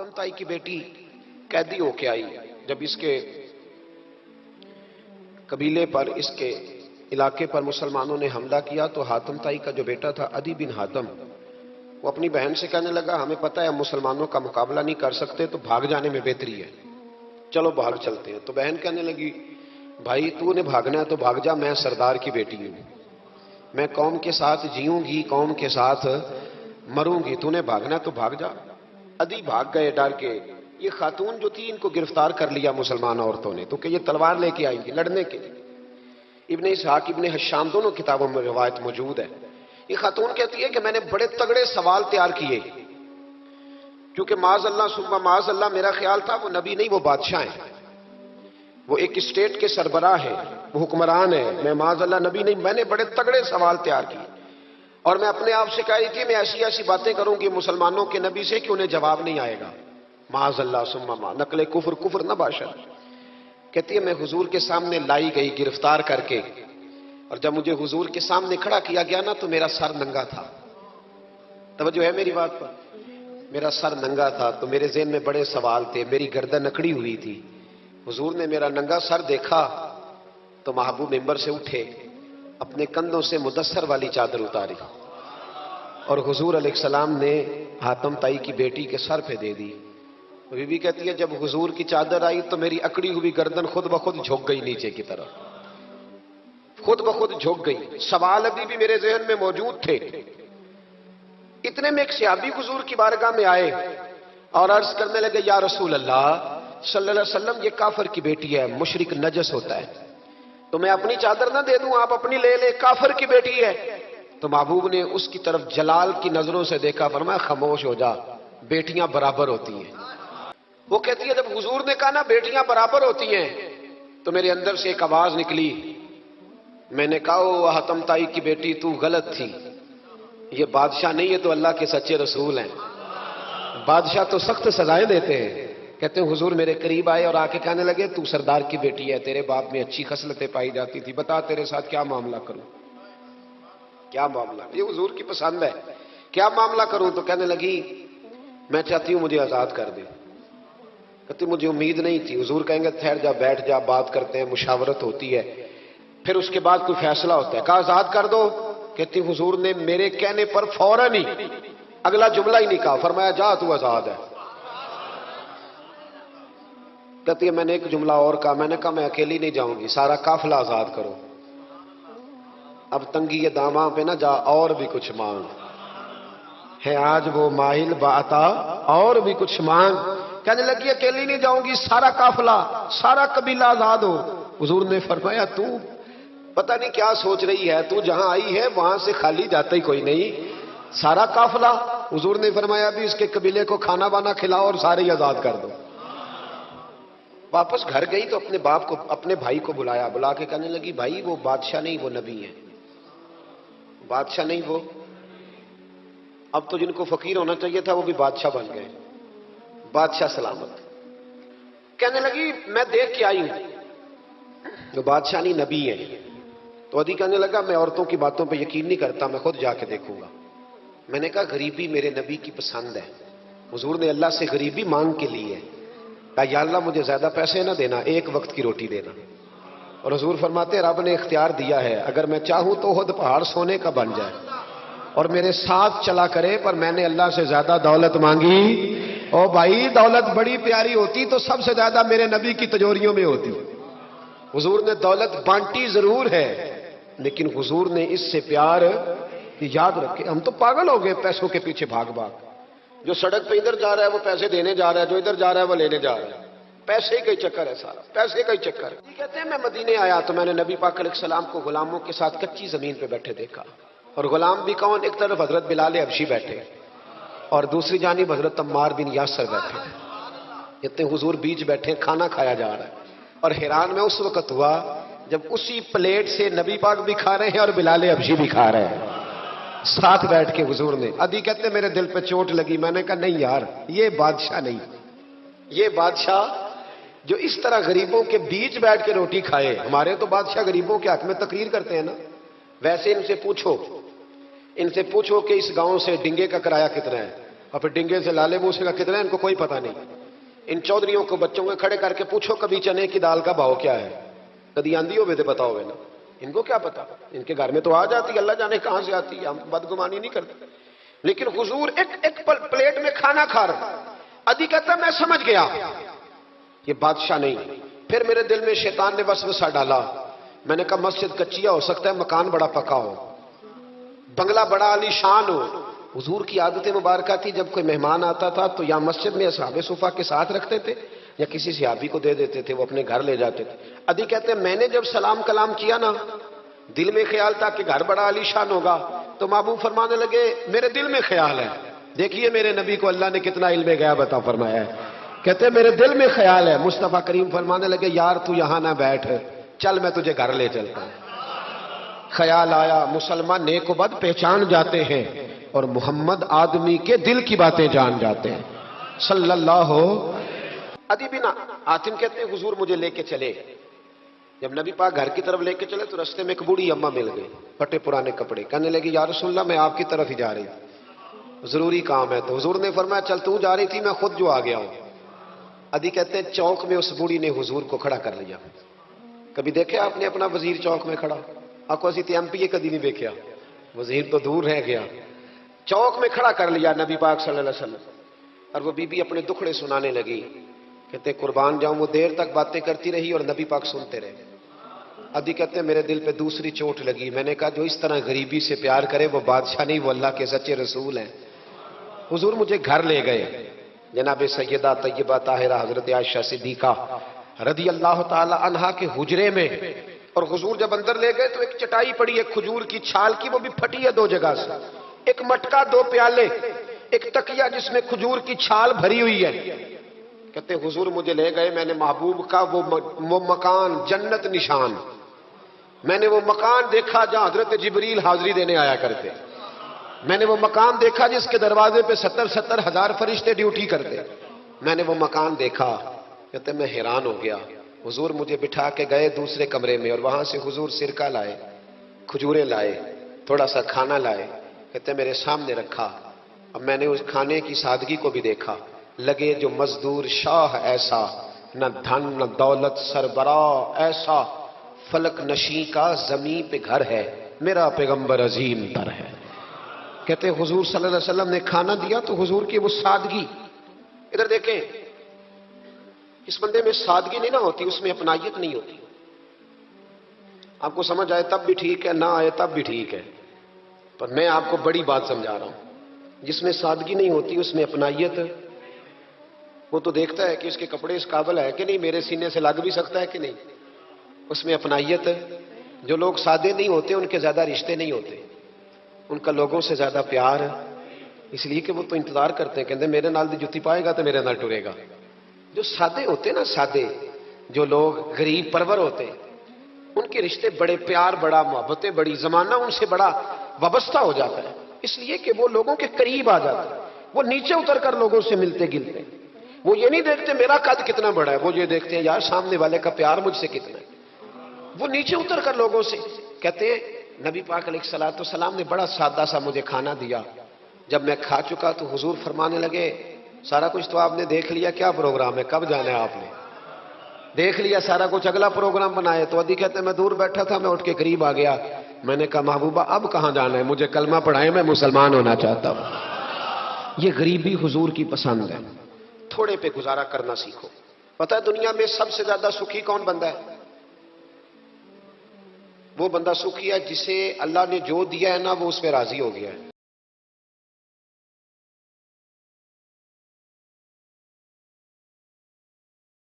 حاتم تائی کی بیٹی قیدی ہو کے آئی جب اس کے قبیلے پر، اس کے علاقے پر مسلمانوں نے حملہ کیا تو حاتم تائی کا جو بیٹا تھا عدی بن حاتم، وہ اپنی بہن سے کہنے لگا ہمیں پتہ ہے ہم مسلمانوں کا مقابلہ نہیں کر سکتے تو بھاگ جانے میں بہتری ہے، چلو بھاگ چلتے ہیں۔ تو بہن کہنے لگی بھائی تو نے بھاگنا ہے تو بھاگ جا، میں سردار کی بیٹی ہوں، میں قوم کے ساتھ جیوں گی قوم کے ساتھ مروں گی، تو نے بھاگنا ہے تو بھاگ جا۔ عدی بھاگ گئے ڈر کے۔ یہ خاتون جو تھی ان کو گرفتار کر لیا مسلمان عورتوں نے، تو کہ یہ تلوار لے کے آئیں گی لڑنے کے لیے۔ ابن اسحاق ابن حشام دونوں کتابوں میں روایت موجود ہے۔ یہ خاتون کہتی ہے کہ میں نے بڑے تگڑے سوال تیار کیے، کیونکہ معاذ اللہ ثم معاذ اللہ میرا خیال تھا وہ نبی نہیں، وہ بادشاہ ہیں، وہ ایک اسٹیٹ کے سربراہ ہے، وہ حکمران ہے، میں معاذ اللہ نبی نہیں۔ میں نے بڑے تگڑے سوال تیار کیے اور میں اپنے آپ سے کہہ رہی تھی میں ایسی ایسی باتیں کروں گی مسلمانوں کے نبی سے کہ انہیں جواب نہیں آئے گا، معاذ اللہ ثم معاذ، نقل کفر کفر نہ باشد۔ کہتی ہے میں حضور کے سامنے لائی گئی گرفتار کر کے، اور جب مجھے حضور کے سامنے کھڑا کیا گیا نا تو میرا سر ننگا تھا۔ توجہ ہے میری بات پر؟ میرا سر ننگا تھا تو میرے ذہن میں بڑے سوال تھے، میری گردن اکڑی ہوئی تھی۔ حضور نے میرا ننگا سر دیکھا تو محبوب ممبر سے اٹھے، اپنے کندھوں سے مدثر والی چادر اتاری اور حضور علیہ السلام نے حاتم تائی کی بیٹی کے سر پہ دے دی۔ بی بی کہتی ہے جب حضور کی چادر آئی تو میری اکڑی ہوئی گردن خود بخود جھک گئی نیچے کی طرف، خود بخود جھک گئی۔ سوال ابھی بھی میرے ذہن میں موجود تھے۔ اتنے میں ایک صحابی حضور کی بارگاہ میں آئے اور عرض کرنے لگے یا رسول اللہ صلی اللہ علیہ وسلم، یہ کافر کی بیٹی ہے، مشرک نجس ہوتا ہے، تو میں اپنی چادر نہ دے دوں، آپ اپنی لے لے، کافر کی بیٹی ہے۔ تو محبوب نے اس کی طرف جلال کی نظروں سے دیکھا، فرمایا خاموش ہو جا، بیٹیاں برابر ہوتی ہیں۔ وہ کہتی ہے جب حضور نے کہا نا بیٹیاں برابر ہوتی ہیں تو میرے اندر سے ایک آواز نکلی، میں نے کہا او حاتم تائی کی بیٹی تو غلط تھی، یہ بادشاہ نہیں ہے تو اللہ کے سچے رسول ہیں، بادشاہ تو سخت سزائیں دیتے ہیں۔ کہتے ہیں حضور میرے قریب آئے اور آ کے کہنے لگے تو سردار کی بیٹی ہے، تیرے باپ میں اچھی خصلتیں پائی جاتی تھی، بتا تیرے ساتھ کیا معاملہ کروں، کیا معاملہ، یہ حضور کی پسند ہے، کیا معاملہ کروں؟ تو کہنے لگی میں چاہتی ہوں مجھے آزاد کر دے۔ کہتی مجھے امید نہیں تھی، حضور کہیں گے ٹھہر جا بیٹھ جا، بات کرتے ہیں، مشاورت ہوتی ہے، پھر اس کے بعد کوئی فیصلہ ہوتا ہے۔ کہا آزاد کر دو۔ کہتی حضور نے میرے کہنے پر فوراً ہی اگلا جملہ ہی نہیں کہا، فرمایا جا تو آزاد ہے۔ کہتی ہے میں نے ایک جملہ اور کہا، میں نے کہا میں اکیلی نہیں جاؤں گی، سارا قافلہ آزاد کرو۔ اب تنگی داماں پہ نہ جا، اور بھی کچھ مانگ ہے آج وہ ماہل باتا، اور بھی کچھ مانگ۔ کہنے لگی اکیلی نہیں جاؤں گی، سارا قافلہ سارا قبیلہ آزاد ہو۔ حضور نے فرمایا تو پتہ نہیں کیا سوچ رہی ہے، تو جہاں آئی ہے وہاں سے خالی جاتا ہی کوئی نہیں، سارا قافلہ۔ حضور نے فرمایا بھی اس کے قبیلے کو کھانا بانا کھلاؤ اور سارے ہی آزاد کر دو۔ واپس گھر گئی تو اپنے باپ کو، اپنے بھائی کو بلایا، بلا کے کہنے لگی بھائی وہ بادشاہ نہیں وہ نبی ہے، بادشاہ نہیں وہ، اب تو جن کو فقیر ہونا چاہیے تھا وہ بھی بادشاہ بن گئے، بادشاہ سلامت۔ کہنے لگی میں دیکھ کے آئی ہوں جو بادشاہ نہیں نبی ہے۔ تو عدی کہنے لگا میں عورتوں کی باتوں پہ یقین نہیں کرتا، میں خود جا کے دیکھوں گا۔ میں نے کہا غریبی میرے نبی کی پسند ہے، حضور نے اللہ سے غریبی مانگ کے لی ہے، کہا یا اللہ مجھے زیادہ پیسے نہ دینا، ایک وقت کی روٹی دینا۔ اور حضور فرماتے ہیں رب نے اختیار دیا ہے، اگر میں چاہوں تو خود پہاڑ سونے کا بن جائے اور میرے ساتھ چلا کرے، پر میں نے اللہ سے زیادہ دولت مانگی۔ او بھائی دولت بڑی پیاری ہوتی تو سب سے زیادہ میرے نبی کی تجوریوں میں ہوتی۔ حضور نے دولت بانٹی ضرور ہے لیکن حضور نے اس سے پیار، یاد رکھے ہم تو پاگل ہو گئے پیسوں کے پیچھے بھاگ بھاگ، جو سڑک پہ ادھر جا رہا ہے وہ پیسے دینے جا رہا ہے، جو ادھر جا رہا ہے وہ لینے جا رہا ہے، پیسے کا ہی چکر ہے، سارا پیسے کا ہی چکر ہے۔ کہتے ہیں میں مدینے آیا تو میں نے نبی پاک علیہ السلام کو غلاموں کے ساتھ کچی زمین پہ بیٹھے دیکھا، اور غلام بھی کون، ایک طرف حضرت بلال حبشی بیٹھے اور دوسری جانب حضرت عمار بن یاسر بیٹھے، اتنے حضور بیچ بیٹھے، کھانا کھایا جا رہا ہے۔ اور حیران میں اس وقت ہوا جب اسی پلیٹ سے نبی پاک بھی کھا رہے ہیں اور بلال حبشی بھی کھا رہے ہیں ساتھ بیٹھ کے حضور نے۔ عدی کہتے میرے دل پہ چوٹ لگی، میں نے کہا نہیں یار یہ بادشاہ نہیں، یہ بادشاہ جو اس طرح غریبوں کے بیچ بیٹھ کے روٹی کھائے، ہمارے تو بادشاہ غریبوں کے حق میں تقریر کرتے ہیں نا، ویسے ان سے پوچھو کہ اس گاؤں سے ڈنگے کا کرایہ کتنا ہے، اور پھر ڈنگے سے لالے منہ سے کا کتنا ہے ان کو کوئی پتہ نہیں. ان چودھریوں کو بچوں کو کھڑے کر کے پوچھو کبھی چنے کی دال کا بھاؤ کیا ہے, کدی آندھی ہوئے تو بتاؤ گے نا. ان کو کیا پتا, ان کے گھر میں تو آ جاتی, اللہ جانے کہاں سے آتی ہے, ہم بدگمانی نہیں کرتے. لیکن حضور ایک پلیٹ میں کھانا کھا رہا. ادھی کہتا میں سمجھ گیا یہ بادشاہ نہیں. پھر میرے دل میں شیطان نے وسوسہ ڈالا. میں نے کہا مسجد کچیا ہو سکتا ہے, مکان بڑا پکا ہو, بنگلہ بڑا عالی شان ہو. حضور کی عادت مبارکہ تھی جب کوئی مہمان آتا تھا تو یا مسجد میں اصحاب صفہ کے ساتھ رکھتے تھے یا کسی صحابی کو دے دیتے تھے, وہ اپنے گھر لے جاتے تھے. ادھی کہتے ہیں میں نے جب سلام کلام کیا نا, دل میں خیال تھا کہ گھر بڑا عالی شان ہوگا, تو محبوب فرمانے لگے میرے دل میں خیال ہے. دیکھیے میرے نبی کو اللہ نے کتنا علم غیب عطا فرمایا ہے. کہتے ہیں میرے دل میں خیال ہے. مصطفیٰ کریم فرمانے لگے یار تو یہاں نہ بیٹھ, چل میں تجھے گھر لے چلتا ہوں. خیال آیا مسلمان نیک و بد پہچان جاتے ہیں اور محمد آدمی کے دل کی باتیں جان جاتے ہیں صلی اللہ. ادی بن حاتم کہتے ہیں حضور مجھے لے کے چلے. جب نبی پاک گھر کی طرف لے کے چلے تو رستے میں ایک بوڑھی اماں مل گئی, پھٹے پرانے کپڑے. کہنے لگی یا رسول اللہ میں آپ کی طرف ہی جا رہی ہوں, ضروری کام ہے. تو حضور نے فرمایا چل تو جا رہی تھی, میں خود جو آ گیا ہوں. ادی کہتے ہیں چوک میں اس بوڑھی نے حضور کو کھڑا کر لیا. کبھی دیکھے آپ نے اپنا وزیر چوک میں کھڑا؟ آپ کو اسی ایم پی کدی نہیں دیکھا, وزیر تو دور رہ گیا. چوک میں کھڑا کر لیا نبی پاک صلی اللہ علیہ وسلم, اور وہ بی بی اپنے دکھڑے سنانے لگی. کہتے قربان جاؤں وہ دیر تک باتیں کرتی رہی اور نبی پاک سنتے رہے. ادھی کہتے ہیں میرے دل پہ دوسری چوٹ لگی. میں نے کہا جو اس طرح غریبی سے پیار کرے وہ بادشاہ نہیں, وہ اللہ کے سچے رسول ہیں. حضور مجھے گھر لے گئے. جناب سیدہ طیبہ طاہرہ حضرت عائشہ صدیقہ رضی اللہ تعالی عنہا کے حجرے میں, اور حضور جب اندر لے گئے تو ایک چٹائی پڑی ہے کھجور کی چھال کی, وہ بھی پھٹی ہے دو جگہ سے, ایک مٹکا, دو پیالے, ایک تکیہ جس میں کھجور کی چھال بھری ہوئی ہے. کہتے حضور مجھے لے گئے. میں نے محبوب کا وہ مکان جنت نشان, میں نے وہ مکان دیکھا جہاں حضرت جبریل حاضری دینے آیا کرتے. میں نے وہ مکان دیکھا جس کے دروازے پہ 70 ہزار فرشتے ڈیوٹی کرتے. میں نے وہ مکان دیکھا. کہتے میں حیران ہو گیا. حضور مجھے بٹھا کے گئے دوسرے کمرے میں, اور وہاں سے حضور سرکہ لائے, کھجورے لائے, تھوڑا سا کھانا لائے. کہتے میرے سامنے رکھا. اب میں نے اس کھانے کی سادگی کو بھی دیکھا. لگے جو مزدور شاہ ایسا, نہ دھن نہ دولت سربراہ ایسا, فلک نشیں کا زمین پہ گھر ہے, میرا پیغمبر عظیم تر ہے. کہتے حضور صلی اللہ علیہ وسلم نے کھانا دیا تو حضور کی وہ سادگی. ادھر دیکھیں, اس بندے میں سادگی نہیں نہ ہوتی, اس میں اپنائیت نہیں ہوتی. آپ کو سمجھ آئے تب بھی ٹھیک ہے, نہ آئے تب بھی ٹھیک ہے, پر میں آپ کو بڑی بات سمجھا رہا ہوں. جس میں سادگی نہیں ہوتی اس میں اپنائیت. وہ تو دیکھتا ہے کہ اس کے کپڑے اس قابل ہے کہ نہیں, میرے سینے سے لگ بھی سکتا ہے کہ نہیں, اس میں اپنائیت. جو لوگ سادے نہیں ہوتے ان کے زیادہ رشتے نہیں ہوتے, ان کا لوگوں سے زیادہ پیار, اس لیے کہ وہ تو انتظار کرتے ہیں, کہتے ہیں میرے نال دی جتی پائے گا تو میرے نال ٹرے گا. جو سادے ہوتے نا, سادے جو لوگ غریب پرور ہوتے, ان کے رشتے بڑے پیار, بڑا محبتیں, بڑی زمانہ ان سے بڑا وابستہ ہو جاتا ہے, اس لیے کہ وہ لوگوں کے قریب آ جاتا ہے. وہ نیچے اتر کر لوگوں سے ملتے گلتے. وہ یہ نہیں دیکھتے میرا قد کتنا بڑا ہے, وہ یہ دیکھتے ہیں یار سامنے والے کا پیار مجھ سے کتنا ہے. وہ نیچے اتر کر لوگوں سے. کہتے ہیں نبی پاک علیہ الصلوۃ والسلام نے بڑا سادہ سا مجھے کھانا دیا. جب میں کھا چکا تو حضور فرمانے لگے سارا کچھ تو آپ نے دیکھ لیا, کیا پروگرام ہے, کب جانا ہے آپ نے؟ دیکھ لیا سارا کچھ, اگلا پروگرام بنائے. تو ادھی کہتے ہیں میں دور بیٹھا تھا, میں اٹھ کے قریب آ گیا. میں نے کہا محبوبہ اب کہاں جانا ہے, مجھے کلمہ پڑھائے, میں مسلمان ہونا چاہتا ہوں. یہ غریبی حضور کی پسند ہے. تھوڑے پہ گزارا کرنا سیکھو. پتہ ہے دنیا میں سب سے زیادہ سکھی کون بندہ ہے؟ وہ بندہ سکھی ہے جسے اللہ نے جو دیا ہے نا وہ اس پہ راضی ہو گیا ہے.